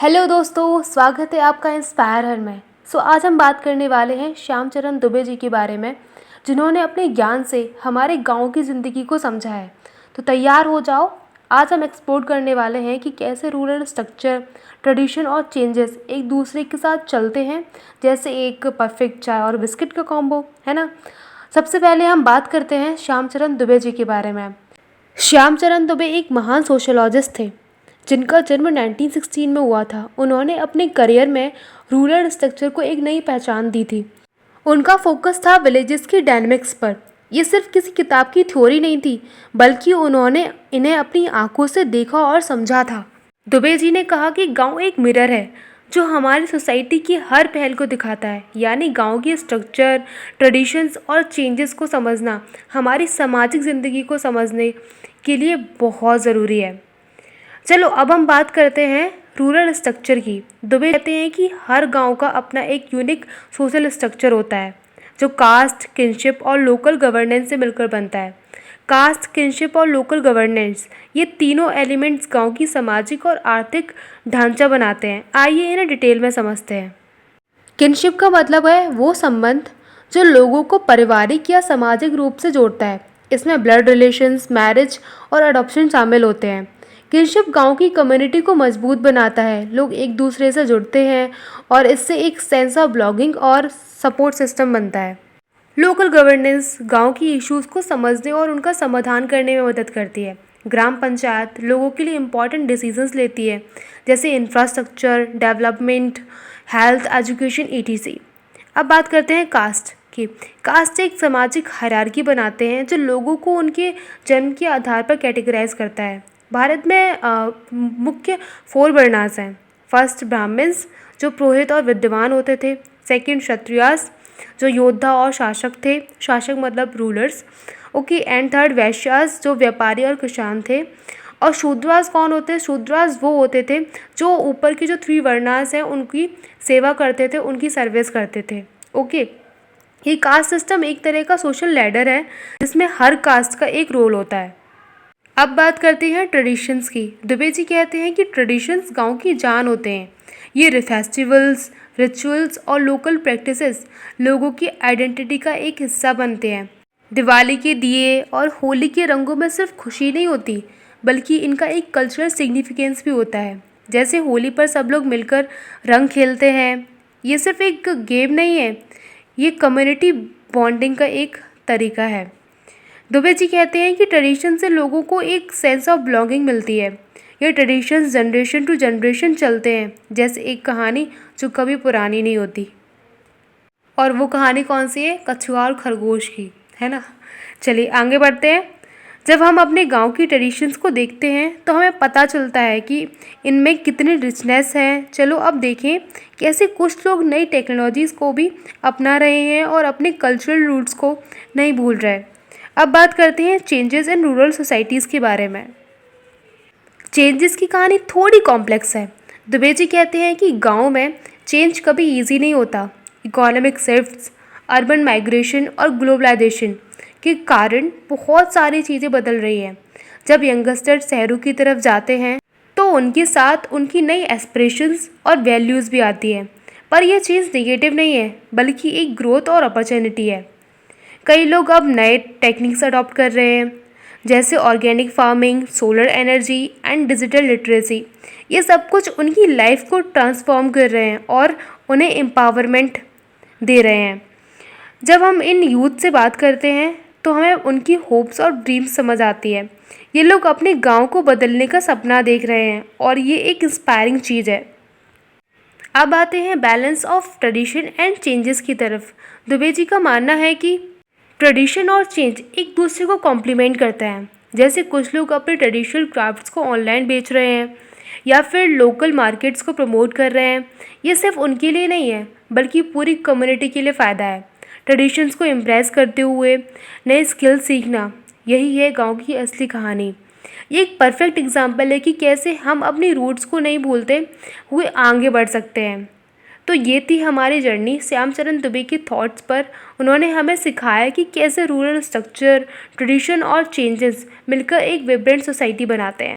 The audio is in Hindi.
हेलो दोस्तों, स्वागत है आपका इंस्पायर हर में। आज हम बात करने वाले हैं श्यामचरण दुबे जी के बारे में, जिन्होंने अपने ज्ञान से हमारे गांव की ज़िंदगी को समझा है। तो तैयार हो जाओ। आज हम एक्सप्लोर करने वाले हैं कि कैसे रूरल स्ट्रक्चर, ट्रेडिशन और चेंजेस एक दूसरे के साथ चलते हैं, जैसे एक परफेक्ट चाय और बिस्किट का कॉम्बो, है ना। सबसे पहले हम बात करते हैं श्यामचरण दुबे जी के बारे में। श्यामचरण दुबे एक महान सोशोलॉजिस्ट थे जिनका जन्म 1916 में हुआ था। उन्होंने अपने करियर में रूरल स्ट्रक्चर को एक नई पहचान दी थी। उनका फोकस था विलेजेस की डायनेमिक्स पर। ये सिर्फ किसी किताब की थ्योरी नहीं थी, बल्कि उन्होंने इन्हें अपनी आंखों से देखा और समझा था। दुबे जी ने कहा कि गांव एक मिरर है जो हमारी सोसाइटी की हर पहल को दिखाता है। यानी गांव की स्ट्रक्चर, ट्रेडिशंस और चेंजेस को समझना हमारी सामाजिक ज़िंदगी को समझने के लिए बहुत ज़रूरी है। चलो अब हम बात करते हैं रूरल स्ट्रक्चर की। दुबे कहते हैं कि हर गांव का अपना एक यूनिक सोशल स्ट्रक्चर होता है जो कास्ट, किनशिप और लोकल गवर्नेंस से मिलकर बनता है। कास्ट, किनशिप और लोकल गवर्नेंस, ये तीनों एलिमेंट्स गांव की सामाजिक और आर्थिक ढांचा बनाते हैं। आइए इन्हें डिटेल में समझते हैं। किनशिप का मतलब है वो संबंध जो लोगों को पारिवारिक या सामाजिक रूप से जोड़ता है। इसमें ब्लड रिलेशंस, मैरिज और अडॉप्शन शामिल होते हैं। किनशिप गांव की कम्युनिटी को मजबूत बनाता है। लोग एक दूसरे से जुड़ते हैं और इससे एक सेंस ऑफ बिलोंगिंग और सपोर्ट सिस्टम बनता है। लोकल गवर्नेंस गांव की इश्यूज़ को समझने और उनका समाधान करने में मदद करती है। ग्राम पंचायत लोगों के लिए इम्पॉर्टेंट डिसीजंस लेती है, जैसे infrastructure, development, health, education, etc. अब बात करते हैं कास्ट की। कास्ट एक सामाजिक हायरार्की बनाते हैं जो लोगों को उनके जन्म के आधार पर कैटेगराइज करता है। भारत में मुख्य 4 वर्णास हैं। फर्स्ट ब्राह्मण्स जो पुरोहित और विद्वान होते थे। सेकंड क्षत्रियास जो योद्धा और शासक थे, शासक मतलब रूलर्स। ओके, एंड थर्ड वैश्यास जो व्यापारी और किसान थे। और शूद्रास कौन होते हैं? शूद्रास वो होते थे जो ऊपर की जो 3 वर्णास हैं उनकी सेवा करते थे, उनकी सर्विस करते थे। ओके, ये कास्ट सिस्टम एक तरह का सोशल लैडर है जिसमें हर कास्ट का एक रोल होता है। अब बात करते हैं ट्रेडिशंस की। दुबे जी कहते हैं कि ट्रेडिशंस गांव की जान होते हैं। ये फेस्टिवल्स, रिचुअल्स और लोकल प्रैक्टिसेस लोगों की आइडेंटिटी का एक हिस्सा बनते हैं। दिवाली के दिए और होली के रंगों में सिर्फ खुशी नहीं होती, बल्कि इनका एक कल्चरल सिग्निफिकेंस भी होता है। जैसे होली पर सब लोग मिलकर रंग खेलते हैं। ये सिर्फ एक गेम नहीं है, ये कम्युनिटी बॉन्डिंग का एक तरीका है। दुबे जी कहते हैं कि ट्रेडिशन से लोगों को एक सेंस ऑफ बिलोंगिंग मिलती है। ये ट्रेडिशंस जनरेशन टू जनरेशन चलते हैं, जैसे एक कहानी जो कभी पुरानी नहीं होती। और वो कहानी कौन सी है? कछुआ और खरगोश की, है ना। चलिए आगे बढ़ते हैं। जब हम अपने गांव की ट्रेडिशंस को देखते हैं तो हमें पता चलता है कि इनमें कितनी रिचनेस है। चलो अब देखें कैसे कुछ लोग नई टेक्नोलॉजीज़ को भी अपना रहे हैं और अपने कल्चरल रूट्स को नहीं भूल रहे। अब बात करते हैं चेंजेस इन रूरल सोसाइटीज़ के बारे में। चेंजेस की कहानी थोड़ी कॉम्प्लेक्स है। दुबे जी कहते हैं कि गांव में चेंज कभी इजी नहीं होता। इकोनॉमिक शिफ्ट्स, अर्बन माइग्रेशन और ग्लोबलाइजेशन के कारण बहुत सारी चीज़ें बदल रही हैं। जब यंगस्टर शहरों की तरफ जाते हैं तो उनके साथ उनकी नई एस्पिरेशंस और वैल्यूज़ भी आती हैं। पर यह चीज़ नेगेटिव नहीं है, बल्कि एक ग्रोथ और अपॉर्चुनिटी है। कई लोग अब नए टेक्निक्स अडॉप्ट कर रहे हैं, जैसे organic farming, solar energy and digital literacy. ये सब कुछ उनकी लाइफ को ट्रांसफॉर्म कर रहे हैं और उन्हें एम्पावरमेंट दे रहे हैं। जब हम इन यूथ से बात करते हैं तो हमें उनकी होप्स और ड्रीम्स समझ आती है। ये लोग अपने गांव को बदलने का सपना देख रहे हैं और ये एक इंस्पायरिंग चीज़ है। अब आते हैं balance of tradition and changes की तरफ। दुबे जी का मानना है कि ट्रेडिशन और चेंज एक दूसरे को कॉम्प्लीमेंट करते हैं। जैसे कुछ लोग अपने ट्रेडिशनल क्राफ्ट्स को ऑनलाइन बेच रहे हैं या फिर लोकल मार्केट्स को प्रमोट कर रहे हैं। ये सिर्फ उनके लिए नहीं है, बल्कि पूरी कम्युनिटी के लिए फ़ायदा है। ट्रेडिशंस को इम्प्रेस करते हुए नए स्किल सीखना, यही है गांव की असली कहानी। ये एक परफेक्ट एग्जाम्पल है कि कैसे हम अपनी रूट्स को नहीं भूलते हुए आगे बढ़ सकते हैं। तो ये थी हमारी जर्नी श्यामचरण दुबे के थॉट्स पर। उन्होंने हमें सिखाया कि कैसे रूरल स्ट्रक्चर, ट्रेडिशन और चेंजेस मिलकर एक विब्रेंट सोसाइटी बनाते हैं।